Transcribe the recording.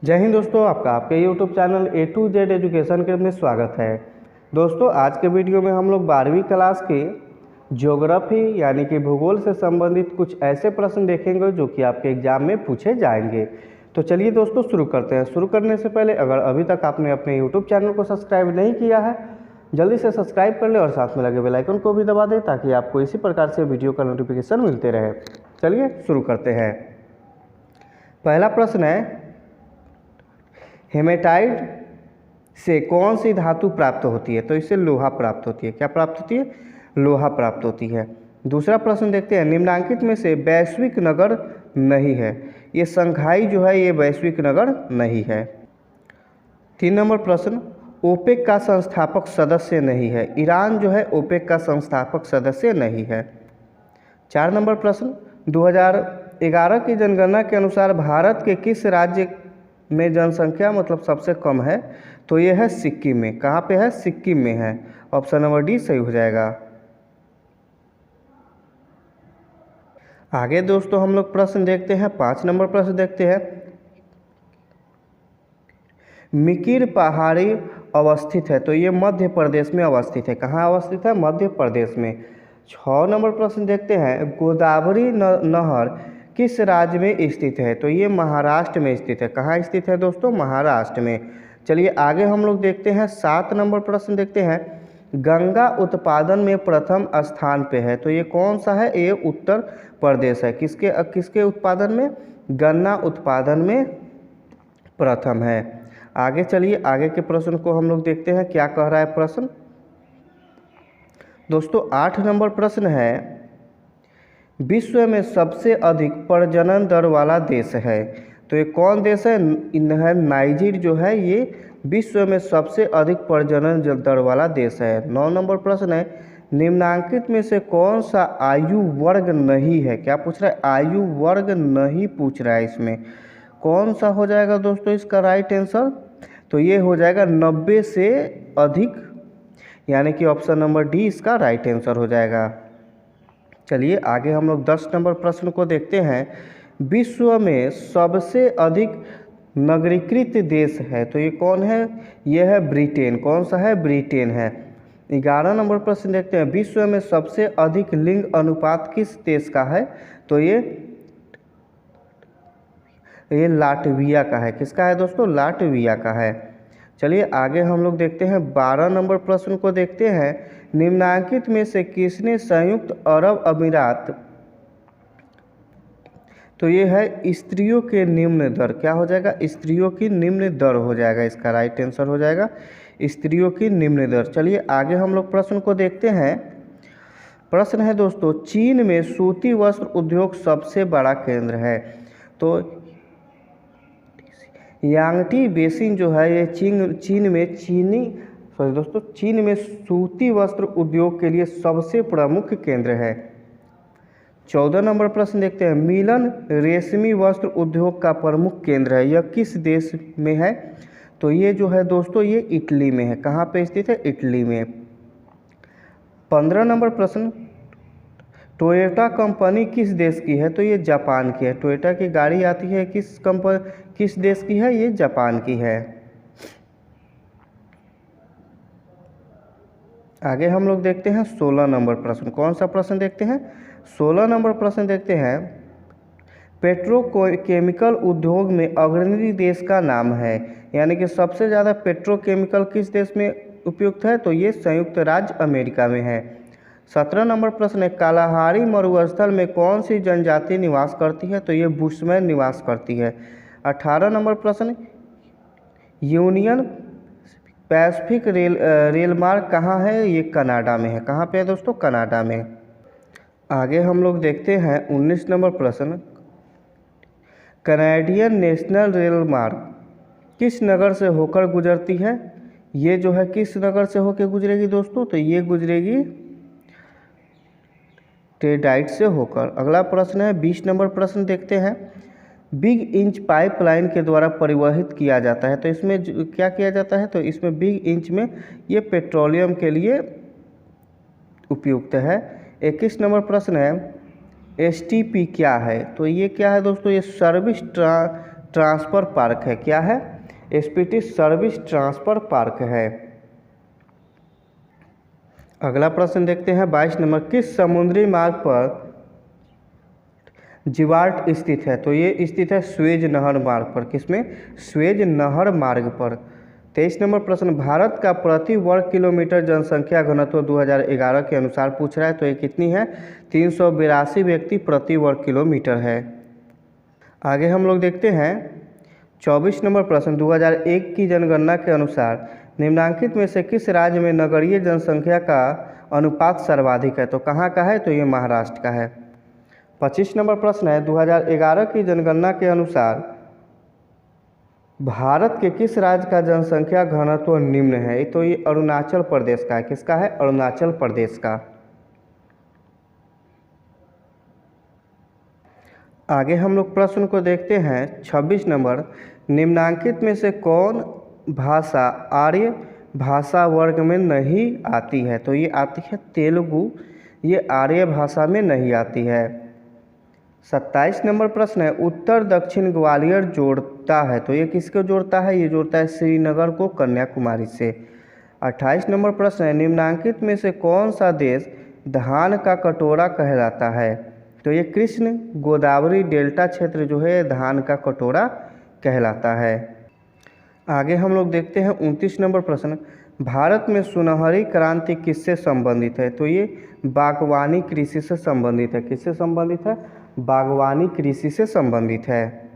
जय हिंद दोस्तों, आपका आपके YouTube channel A to Z education के में स्वागत है। दोस्तों, आज के वीडियो में हम लोग 12वीं क्लास के ज्योग्राफी यानी कि भूगोल से संबंधित कुछ ऐसे प्रश्न देखेंगे जो कि आपके एग्जाम में पूछे जाएंगे। तो चलिए दोस्तों शुरू करते हैं। शुरू करने से पहले अगर अभी तक आपने अपने YouTube चैनल को सब्सक्राइब नहीं किया है, जल्दी से सब्सक्राइब कर ले और साथ में लगे बेल आइकन को भी दबा दें ताकि आपको इसी प्रकार से वीडियो का नोटिफिकेशन मिलते रहे। चलिए शुरू करते हैं। पहला प्रश्न है, हेमेटाइट से कौन सी धातु प्राप्त होती है? तो इससे लोहा प्राप्त होती है। क्या प्राप्त होती है? लोहा प्राप्त होती है। दूसरा प्रश्न देखते हैं, निम्नलिखित में से वैश्विक नगर नहीं है। ये संघाई जो है ये वैश्विक नगर नहीं है। 3 नंबर प्रश्न, ओपेक का संस्थापक सदस्य नहीं है। ईरान जो है ओपेक का संस्थापक सदस्य नहीं है। 4 नंबर प्रश्न, 2011 की जनगणना के अनुसार भारत के किस राज्य में जनसंख्या मतलब सबसे कम है? तो ये है सिक्किम में। कहाँ पे है? सिक्किम में है। ऑप्शन नंबर डी सही हो जाएगा। आगे दोस्तों हम लोग प्रश्न देखते हैं। 5 नंबर प्रश्न देखते हैं, मिकिर पहाड़ी अवस्थित है। तो ये मध्य प्रदेश में अवस्थित है। कहाँ अवस्थित है? मध्य प्रदेश में। 6 नंबर प्रश्न देखते हैं, गोदावरी नहर किस राज्य में स्थित है? तो ये महाराष्ट्र में स्थित है। कहाँ स्थित है दोस्तों? महाराष्ट्र में। चलिए आगे हम लोग देखते हैं। 7 नंबर प्रश्न देखते हैं, गंगा उत्पादन में प्रथम स्थान पे है। तो ये कौन सा है? ये उत्तर प्रदेश है। किसके उत्पादन में? गन्ना उत्पादन में प्रथम है। आगे चलिए आगे के प्रश्न को हम लोग देखते हैं, क्या कह रहा है प्रश्न। दोस्तों 8 नंबर प्रश्न है, विश्व में सबसे अधिक प्रजनन दर वाला देश है। तो ये कौन देश है? नाइजीर जो है ये विश्व में सबसे अधिक प्रजनन दर वाला देश है। 9 नंबर प्रश्न है, निम्नलिखित में से कौन सा आयु वर्ग नहीं है? क्या पूछ रहा है? आयु वर्ग नहीं पूछ रहा है। इसमें कौन सा हो जाएगा दोस्तों इसका राइट आंसर? तो ये हो जाएगा 90 से अधिक, यानी कि ऑप्शन नंबर डी इसका राइट आंसर हो जाएगा। चलिए आगे हम लोग 10 नंबर प्रश्न को देखते हैं, विश्व में सबसे अधिक नगरीकृत देश है। तो ये कौन है? ये है ब्रिटेन। कौन सा है? ब्रिटेन है। 11 नंबर प्रश्न देखते हैं, विश्व में सबसे अधिक लिंग अनुपात किस देश का है? तो ये लाटविया का है। किसका है दोस्तों? लाटविया का है। चलिए आगे हम लोग देखते हैं। 12 नंबर प्रश्न को देखते हैं, निम्नलिखित में से किसने संयुक्त अरब अमीरात, तो ये है स्त्रियों के निम्न दर। क्या हो जाएगा? स्त्रियों की निम्न दर हो जाएगा। इसका राइट आंसर हो जाएगा स्त्रियों की निम्न दर। चलिए आगे हम लोग प्रश्न को देखते हैं। प्रश्न है दोस्तों, चीन में सूती वस्त्र उद्योग सबसे बड़ा केंद्र है। तो यांगटी बेसिन जो है ये चीन में सूती वस्त्र उद्योग के लिए सबसे प्रमुख केंद्र है। 14 नंबर प्रश्न देखते हैं, मिलन रेशमी वस्त्र उद्योग का प्रमुख केंद्र है। यह किस देश में है? तो ये जो है दोस्तों ये इटली में है। कहाँ पे स्थित है? इटली में। 15 नंबर प्रश्न, टोयोटा कंपनी किस देश की है? तो ये जापान की है। टोयोटा की गाड़ी आती है किस देश की है? ये जापान की है। आगे हम लोग देखते हैं 16 नंबर प्रश्न। कौन सा प्रश्न देखते हैं? 16 नंबर प्रश्न देखते हैं, पेट्रोकेमिकल उद्योग में अग्रणी देश का नाम है। यानी कि सबसे ज़्यादा पेट्रोकेमिकल किस देश में उपयुक्त है? तो ये संयुक्त राज्य अमेरिका में है। 17 नंबर प्रश्न है, कालाहारी मरुस्थल में कौन सी जनजाति निवास करती है? तो ये बुशमैन निवास करती है। 18 नंबर प्रश्न, यूनियन पैसिफिक रेल मार्ग कहाँ है? ये कनाडा में है। कहाँ पे है दोस्तों? कनाडा में। आगे हम लोग देखते हैं 19 नंबर प्रश्न, कैनेडियन नेशनल रेल मार्ग किस नगर से होकर गुजरती है? ये जो है किस नगर से होकर गुजरेगी दोस्तों? तो ये गुजरेगी टेडाइट से होकर। अगला प्रश्न है 20 नंबर प्रश्न देखते हैं, बिग इंच पाइपलाइन के द्वारा परिवहित किया जाता है। तो इसमें क्या किया जाता है? तो इसमें बिग इंच में ये पेट्रोलियम के लिए उपयुक्त है। 21 नंबर प्रश्न है, STP क्या है? तो ये क्या है दोस्तों? ये सर्विस ट्रांसफ़र पार्क है। क्या है? स्पीति सर्विस ट्रांसफ़र पार्क है। अगला प्रश्न देखते हैं 22 नंबर, किस समुद्री मार्ग पर जिब्राल्टर स्थित है? तो ये स्थित है सुएज नहर मार्ग पर। किसमें? सुएज नहर मार्ग पर। 23 नंबर प्रश्न, भारत का प्रति वर्ग किलोमीटर जनसंख्या घनत्व 2011 के अनुसार पूछ रहा है। तो ये कितनी है? 382 व्यक्ति प्रति वर्ग किलोमीटर है। आगे हम लोग देखते हैं 24 नंबर प्रश्न, 2001 की जनगणना के अनुसार निम्नलिखित में से किस राज्य में नगरीय जनसंख्या का अनुपात सर्वाधिक है? तो कहाँ का है? तो ये महाराष्ट्र का है। 25 नंबर प्रश्न है, 2011 की जनगणना के अनुसार भारत के किस राज्य का जनसंख्या घनत्व निम्न है? तो ये अरुणाचल प्रदेश का है। किसका है? अरुणाचल प्रदेश का। आगे हम लोग प्रश्न को देखते हैं 26 नंबर, निम्नलिखित में से कौन भाषा आर्य भाषा वर्ग में नहीं आती है? तो ये आती है तेलुगु, ये आर्य भाषा में नहीं आती है। 27 नंबर प्रश्न है, उत्तर दक्षिण ग्वालियर जोड़ता है। तो ये किसको जोड़ता है? ये जोड़ता है श्रीनगर को कन्याकुमारी से। 28 नंबर प्रश्न है, निम्नलिखित में से कौन सा देश धान का कटोरा कहलाता है? तो ये कृष्ण गोदावरी डेल्टा क्षेत्र जो है धान का कटोरा कहलाता है। आगे हम लोग देखते हैं 29 नंबर प्रश्न, भारत में सुनहरी क्रांति किससे संबंधित है? तो ये बागवानी कृषि से संबंधित है। किससे संबंधित है? बागवानी कृषि से संबंधित है।